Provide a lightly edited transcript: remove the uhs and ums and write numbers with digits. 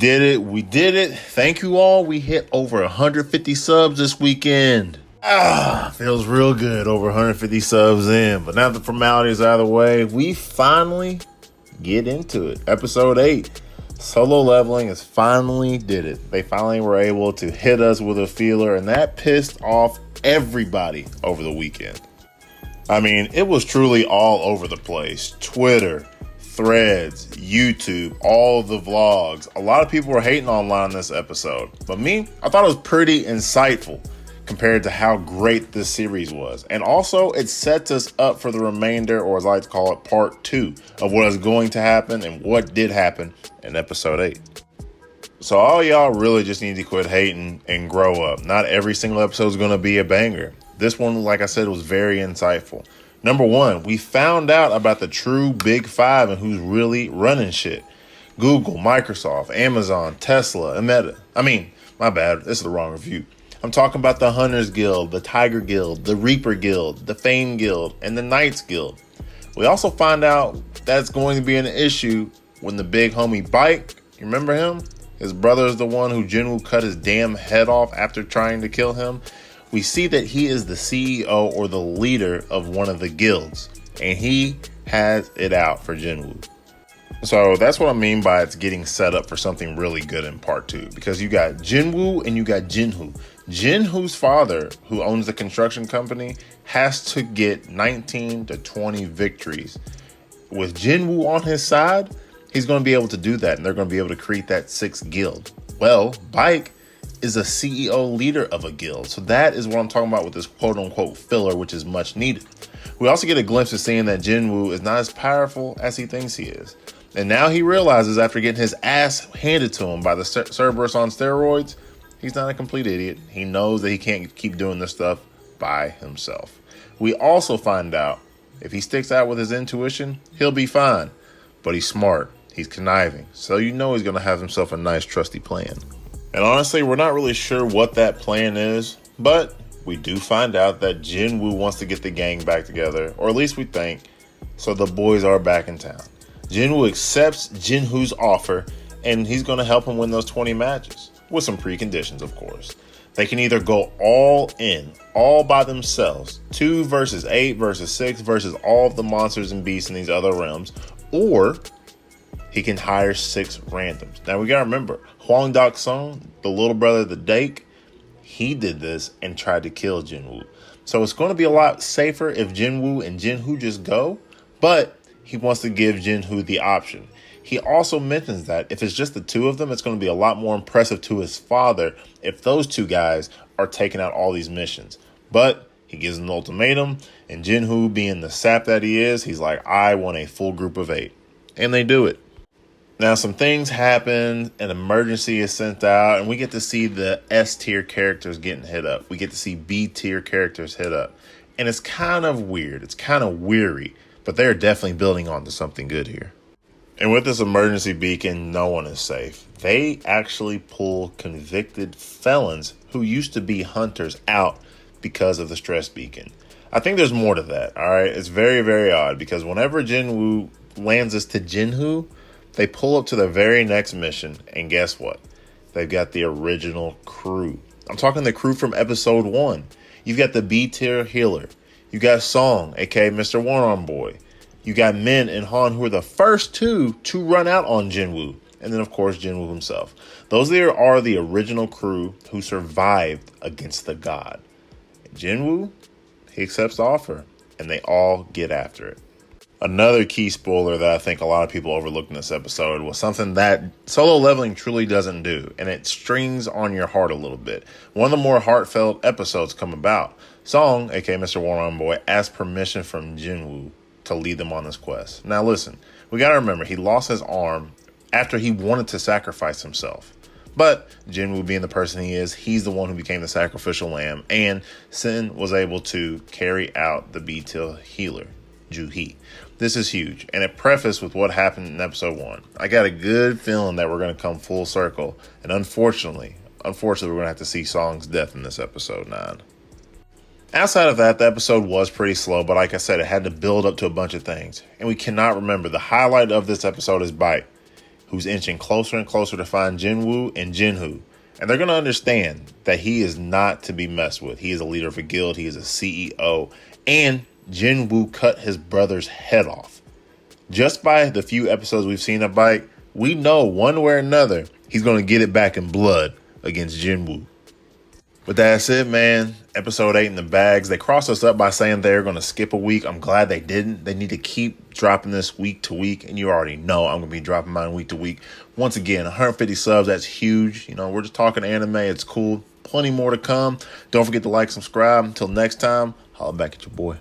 did it. We did it. Thank you all. We hit over 150 subs this weekend. Feels real good. Over 150 subs in. But now the formalities out of the way, we finally get into it. Episode 8. Solo Leveling has finally did it. They finally were able to hit us with a feeler, and that pissed off everybody over the weekend. I mean, it was truly all over the place. Twitter, Threads, YouTube, all the vlogs. A lot of people were hating online this episode. But me, I thought it was pretty insightful compared to how great this series was. And also, it sets us up for the remainder, or as I like to call it, part 2 of what is going to happen and what did happen in episode 8. So all y'all really just need to quit hating and grow up. Not every single episode is going to be a banger. This one, like I said, was very insightful. Number 1, we found out about the true Big Five and who's really running shit. Google, Microsoft, Amazon, Tesla, and Meta. My bad, this is the wrong review. I'm talking about the Hunters Guild, the Tiger Guild, the Reaper Guild, the Fame Guild, and the Knights Guild. We also find out that's going to be an issue when the big homie Bike, you remember him? His brother is the one who Jinwoo cut his damn head off after trying to kill him. We see that he is the CEO or the leader of one of the guilds, and he has it out for Jinwoo. So that's what I mean by it's getting set up for something really good in part 2, because you got Jinwoo and you got Jinhoo. Jinhoo's father, who owns the construction company, has to get 19 to 20 victories. With Jinwoo on his side, he's going to be able to do that, and they're going to be able to create that 6th guild. Well, Bike is a CEO leader of a guild. So that is what I'm talking about with this quote-unquote filler, which is much needed. We also get a glimpse of seeing that Jinwoo is not as powerful as he thinks he is. And now he realizes, after getting his ass handed to him by the Cerberus on steroids, he's not a complete idiot. He knows that he can't keep doing this stuff by himself. We also find out if he sticks out with his intuition, he'll be fine. But he's smart. He's conniving. So you know he's going to have himself a nice, trusty plan. And honestly, we're not really sure what that plan is, but we do find out that Jinwoo wants to get the gang back together, or at least we think, so the boys are back in town. Jinwoo accepts Jinhoo's offer, and he's going to help him win those 20 matches, with some preconditions, of course. They can either go all in, all by themselves, 2 versus 8 versus 6 versus all of the monsters and beasts in these other realms, or he can hire 6 randoms. Now we gotta remember, Hwang Dok-sung, the little brother of the Dake, he did this and tried to kill Jinwoo. So it's going to be a lot safer if Jinwoo and Jinhoo just go, but he wants to give Jinhoo the option. He also mentions that if it's just the 2 of them, it's going to be a lot more impressive to his father if those 2 guys are taking out all these missions. But he gives an ultimatum, and Jinhoo, being the sap that he is, he's like, I want a full group of 8. And they do it. Now, some things happen, an emergency is sent out, and we get to see the S-tier characters getting hit up. We get to see B-tier characters hit up. And it's kind of weird. It's kind of weary, but they're definitely building on to something good here. And with this emergency beacon, no one is safe. They actually pull convicted felons who used to be hunters out because of the stress beacon. I think there's more to that, all right? It's very, very odd, because whenever Jinwoo lands us to Jinhoo, they pull up to the very next mission, and guess what? They've got the original crew. I'm talking the crew from episode 1. You've got the B-tier healer. You got Song, aka Mr. One-Arm Boy. You got Min and Han, who are the first 2 to run out on Jinwoo. And then, of course, Jinwoo himself. Those there are the original crew who survived against the god. Jinwoo, he accepts the offer, and they all get after it. Another key spoiler that I think a lot of people overlooked in this episode was something that Solo Leveling truly doesn't do, and it strings on your heart a little bit. One of the more heartfelt episodes come about. Song, aka Mr. One-Arm Boy, asked permission from Jinwoo to lead them on this quest. Now listen, we gotta remember, he lost his arm after he wanted to sacrifice himself. But Jinwoo, being the person he is, he's the one who became the sacrificial lamb, and Sin was able to carry out the B-tier healer, Ju-hee. This is huge, and it prefaced with what happened in episode 1. I got a good feeling that we're going to come full circle, and unfortunately, we're going to have to see Song's death in this episode 9. Outside of that, the episode was pretty slow, but like I said, it had to build up to a bunch of things, and we cannot remember. The highlight of this episode is Bite, who's inching closer and closer to find Jinwoo and Jinhoo. And they're going to understand that he is not to be messed with. He is a leader of a guild. He is a CEO. And Jinwoo cut his brother's head off. Just by the few episodes we've seen of Bike, we know one way or another he's going to get it back in blood against Jinwoo. But that's it, man. Episode 8 in the bags. They crossed us up by saying they're going to skip a week. I'm glad they didn't. They need to keep dropping this week to week. And you already know I'm going to be dropping mine week to week. Once again, 150 subs. That's huge. You know, we're just talking anime. It's cool. Plenty more to come. Don't forget to like, subscribe. Until next time, holla back at your boy.